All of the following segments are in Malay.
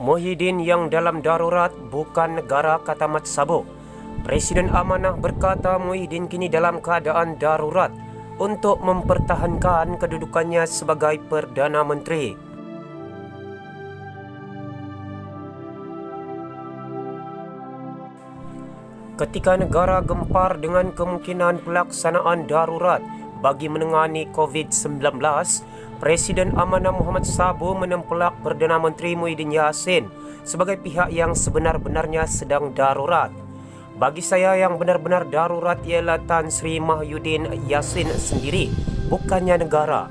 Muhyiddin yang dalam darurat bukan negara, kata Mat Sabo. Presiden amanah berkata Muhyiddin kini dalam keadaan darurat untuk mempertahankan kedudukannya sebagai Perdana Menteri. Ketika negara gempar dengan kemungkinan pelaksanaan darurat bagi menangani COVID-19, Presiden Amanah Muhammad Sabo menempelak Perdana Menteri Muhyiddin Yassin sebagai pihak yang sebenar-benarnya sedang darurat. Bagi saya yang benar-benar darurat ialah Tan Sri Muhyiddin Yassin sendiri, bukannya negara.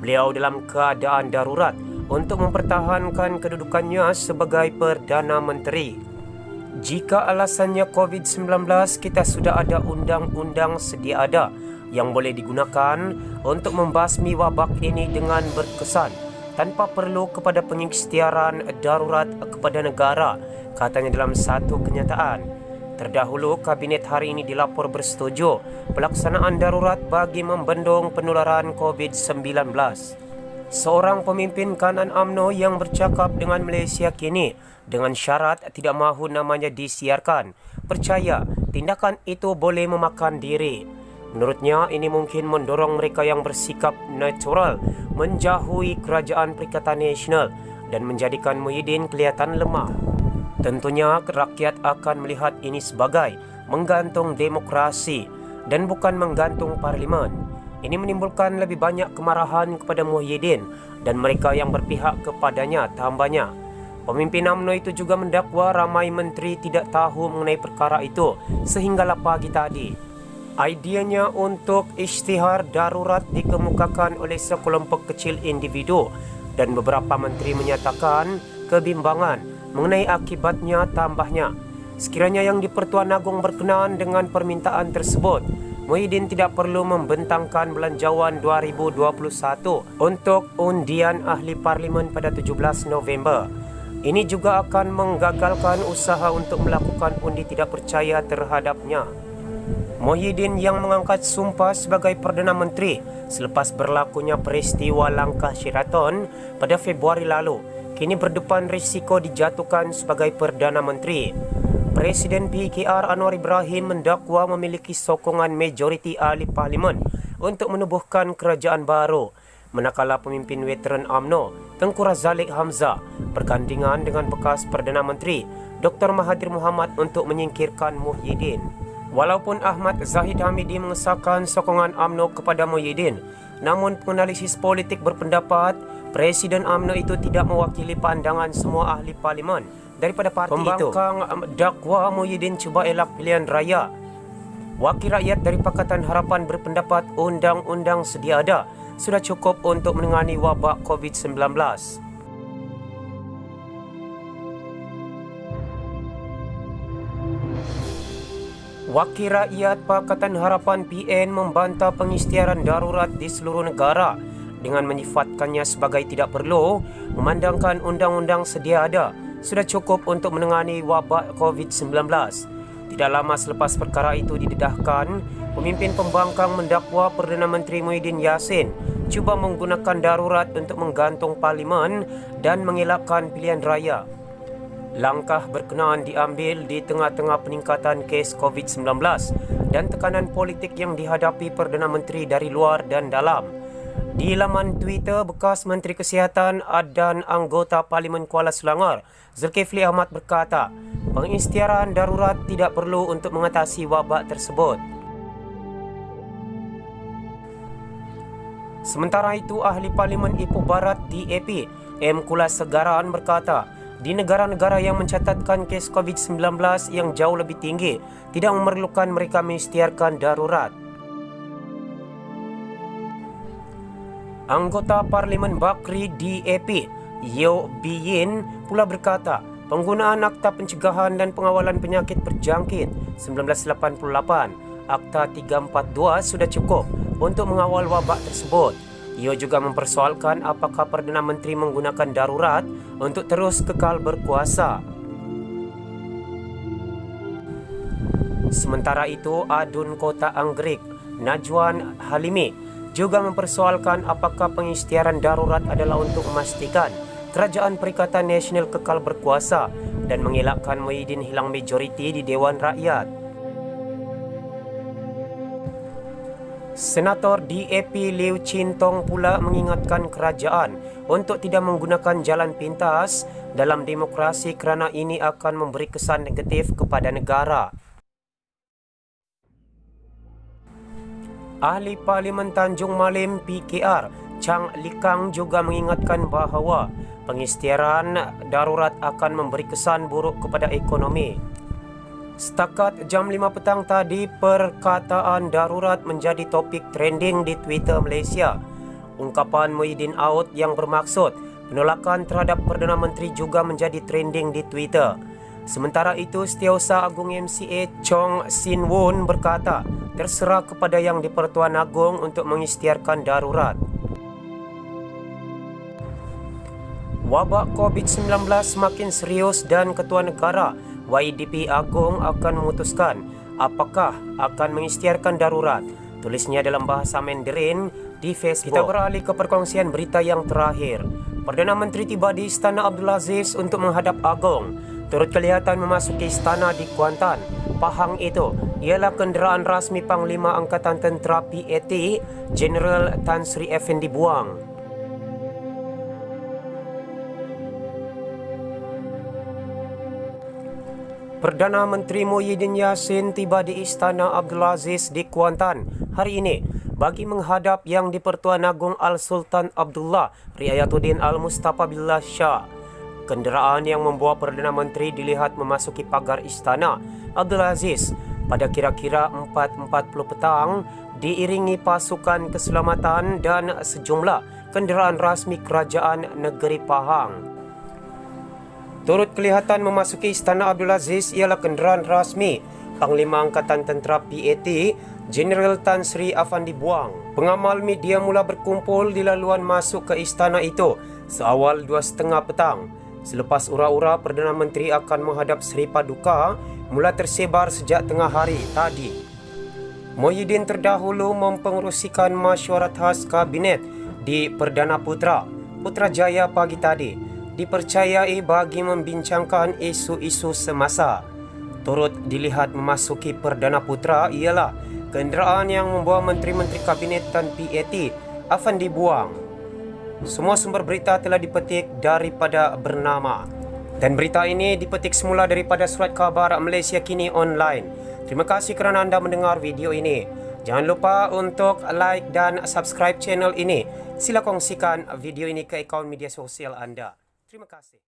Beliau dalam keadaan darurat untuk mempertahankan kedudukannya sebagai Perdana Menteri. Jika alasannya COVID-19, kita sudah ada undang-undang sedia ada yang boleh digunakan untuk membasmi wabak ini dengan berkesan tanpa perlu kepada pengikhtiaran darurat kepada negara, katanya dalam satu kenyataan. Terdahulu, Kabinet hari ini dilapor bersetuju pelaksanaan darurat bagi membendung penularan COVID-19. Seorang pemimpin kanan UMNO yang bercakap dengan Malaysia kini dengan syarat tidak mahu namanya disiarkan, percaya tindakan itu boleh memakan diri. Menurutnya, ini mungkin mendorong mereka yang bersikap natural menjauhi Kerajaan Perikatan Nasional dan menjadikan Muhyiddin kelihatan lemah. Tentunya, rakyat akan melihat ini sebagai menggantung demokrasi dan bukan menggantung parlimen. Ini menimbulkan lebih banyak kemarahan kepada Muhyiddin dan mereka yang berpihak kepadanya, tambahnya. Pemimpin UMNO itu juga mendakwa ramai menteri tidak tahu mengenai perkara itu sehinggalah pagi tadi. Ideanya untuk isytihar darurat dikemukakan oleh sekelompok kecil individu dan beberapa menteri menyatakan kebimbangan mengenai akibatnya, tambahnya. Sekiranya yang di-Pertuan Agong berkenaan dengan permintaan tersebut, Muhyiddin tidak perlu membentangkan belanjawan 2021 untuk undian ahli parlimen pada 17 November. Ini juga akan menggagalkan usaha untuk melakukan undi tidak percaya terhadapnya. Muhyiddin yang mengangkat sumpah sebagai Perdana Menteri selepas berlakunya peristiwa langkah Sheraton pada Februari lalu, kini berdepan risiko dijatuhkan sebagai Perdana Menteri. Presiden PKR Anwar Ibrahim mendakwa memiliki sokongan majoriti ahli parlimen untuk menubuhkan kerajaan baru, manakala pemimpin veteran UMNO Tengku Razalex Hamzah bergandingan dengan bekas Perdana Menteri Dr. Mahathir Mohamad untuk menyingkirkan Muhyiddin. Walaupun Ahmad Zahid Hamidi mengesahkan sokongan UMNO kepada Muhyiddin, namun penganalisis politik berpendapat Presiden UMNO itu tidak mewakili pandangan semua ahli parlimen daripada parti itu. Pembangkang dakwa Muhyiddin cuba elak pilihan raya. Wakil rakyat dari Pakatan Harapan berpendapat undang-undang sedia ada sudah cukup untuk menangani wabak COVID-19. Wakil rakyat Pakatan Harapan PN membantah pengisytiharan darurat di seluruh negara dengan menyifatkannya sebagai tidak perlu, memandangkan undang-undang sedia ada sudah cukup untuk menangani wabak COVID-19. Tidak lama selepas perkara itu didedahkan, pemimpin pembangkang mendakwa Perdana Menteri Muhyiddin Yassin cuba menggunakan darurat untuk menggantung parlimen dan mengelakkan pilihan raya. Langkah berkenaan diambil di tengah-tengah peningkatan kes COVID-19 dan tekanan politik yang dihadapi Perdana Menteri dari luar dan dalam. Di laman Twitter, bekas Menteri Kesihatan dan anggota Parlimen Kuala Selangor, Zulkifli Ahmad berkata, pengisytiharan darurat tidak perlu untuk mengatasi wabak tersebut. Sementara itu, ahli Parlimen Ipoh Barat DAP, M. Kulasegaran berkata, di negara-negara yang mencatatkan kes COVID-19 yang jauh lebih tinggi, tidak memerlukan mereka mengisytiharkan darurat. Anggota Parlimen Bakri DAP, Yeo Biyin pula berkata, penggunaan Akta Pencegahan dan Pengawalan Penyakit Berjangkit 1988, Akta 342 sudah cukup untuk mengawal wabak tersebut. Ia juga mempersoalkan apakah Perdana Menteri menggunakan darurat untuk terus kekal berkuasa. Sementara itu, Adun Kota Anggerik, Najwan Halimi juga mempersoalkan apakah pengisytiharan darurat adalah untuk memastikan Kerajaan Perikatan Nasional kekal berkuasa dan mengelakkan Muhyiddin hilang majoriti di Dewan Rakyat. Senator DAP Liu Chin Tong pula mengingatkan kerajaan untuk tidak menggunakan jalan pintas dalam demokrasi kerana ini akan memberi kesan negatif kepada negara. Ahli Parlimen Tanjung Malim PKR Chang Likang juga mengingatkan bahawa pengisytiharan darurat akan memberi kesan buruk kepada ekonomi. Setakat jam 5 petang tadi, perkataan darurat menjadi topik trending di Twitter Malaysia. Ungkapan Muhyiddin out yang bermaksud penolakan terhadap Perdana Menteri juga menjadi trending di Twitter. Sementara itu, Setiausaha Agung MCA Chong Sin Won berkata, terserah kepada Yang di-Pertuan Agong untuk mengisytiharkan darurat. Wabak COVID-19 semakin serius dan Ketua Negara YDP Agong akan memutuskan apakah akan mengisytiharkan darurat. Tulisnya dalam bahasa Mandarin di Facebook. Kita beralih ke perkongsian berita yang terakhir. Perdana Menteri tiba di Istana Abdul Aziz untuk menghadap Agong. Turut kelihatan memasuki istana di Kuantan. Pahang itu ialah kenderaan rasmi Panglima Angkatan Tentera PAT Jeneral Tan Sri Effendi Buang. Perdana Menteri Muhyiddin Yassin tiba di Istana Abdul Aziz di Kuantan hari ini bagi menghadap Yang di-Pertuan Agong Al-Sultan Abdullah Riayatuddin Al-Mustafa Billah Shah. Kenderaan yang membawa Perdana Menteri dilihat memasuki pagar Istana Abdul Aziz pada kira-kira 4.40 petang diiringi pasukan keselamatan dan sejumlah kenderaan rasmi Kerajaan Negeri Pahang. Turut kelihatan memasuki Istana Abdul Aziz ialah kenderaan rasmi Panglima Angkatan Tentera PAT Jeneral Tan Sri Effendi Buang. Pengamal media mula berkumpul di laluan masuk ke istana itu seawal 2.30 petang. Selepas ura-ura, Perdana Menteri akan menghadap Seri Paduka mula tersebar sejak tengah hari tadi. Muhyiddin terdahulu mempengerusikan mesyuarat khas Kabinet di Perdana Putrajaya pagi tadi. Dipercayai bagi membincangkan isu-isu semasa. Turut dilihat memasuki Perdana Putra ialah kenderaan yang membawa Menteri-Menteri Kabinet Tan PAT Effendi Buang. Semua sumber berita telah dipetik daripada bernama. Dan berita ini dipetik semula daripada Surat Khabar Malaysia Kini Online. Terima kasih kerana anda mendengar video ini. Jangan lupa untuk like dan subscribe channel ini. Sila kongsikan video ini ke akaun media sosial anda. Terima kasih.